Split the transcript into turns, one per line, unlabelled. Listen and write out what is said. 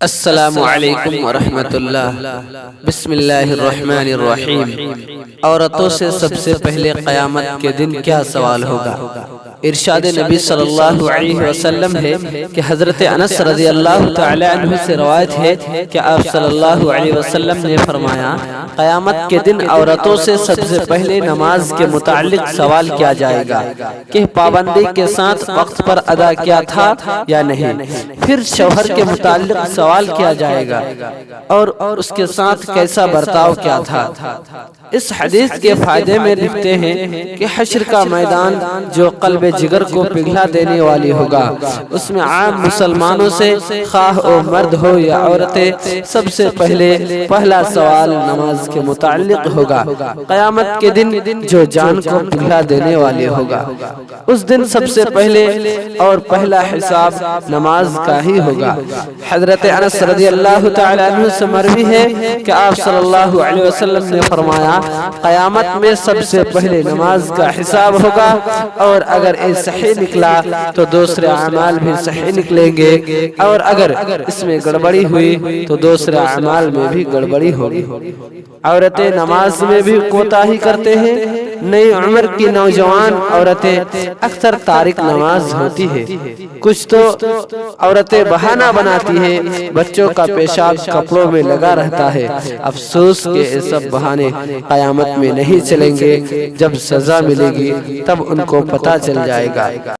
السلام علیکم ورحمۃ اللہ۔ بسم اللہ الرحمن الرحیم۔ عورتوں سے سب سے پہلے قیامت کے دن کیا سوال ہوگا؟ ارشاد نبی صلی اللہ علیہ وسلم ہے کہ حضرت انس رضی اللہ تعالی عنہ سے روایت ہے کہ آپ صلی اللہ علیہ وسلم نے فرمایا، قیامت کے دن عورتوں سے سب سے پہلے نماز کے متعلق سوال کیا جائے گا کہ پابندی کے ساتھ وقت پر ادا کیا تھا یا نہیں، پھر شوہر کے متعلق سوال کیا جائے گا اور اس کے ساتھ کیسا برتاؤ کیا تھا۔ اس حدیث کے فائدے میں لکھتے ہیں کہ حشر کا میدان جو قلب جگر کو پگھلا دینے والی ہوگا، اس میں عام مسلمانوں سے خواہ او مرد ہو یا عورتیں، سب سے پہلا سوال نماز کے متعلق ہوگا۔ قیامت کے دن جو جان کو پگھلا دینے والی ہوگا، اس دن سب سے پہلے اور پہلا حساب نماز کا ہی ہوگا۔ حضرت انس رضی اللہ تعالی عنہ سے مروی ہے کہ آپ صلی اللہ علیہ وسلم نے فرمایا، قیامت میں سب سے پہلے نماز کا حساب ہوگا، اور اگر یہ صحیح نکلا تو دوسرے اعمال بھی صحیح نکلیں گے، اور اگر اس میں گڑبڑی ہوئی تو دوسرے اعمال میں بھی گڑبڑی ہوگی۔ عورتیں نماز میں بھی کوتاہی کرتے ہیں۔ نئی عمر کی نوجوان عورتیں اکثر تارک نماز ہوتی ہے۔ کچھ تو عورتیں بہانہ بناتی ہیں، بچوں کا پیشاب کپڑوں میں لگا رہتا ہے۔ افسوس کہ یہ سب بہانے قیامت میں نہیں چلیں گے، جب سزا ملے گی تب ان کو پتہ چل جائے گا۔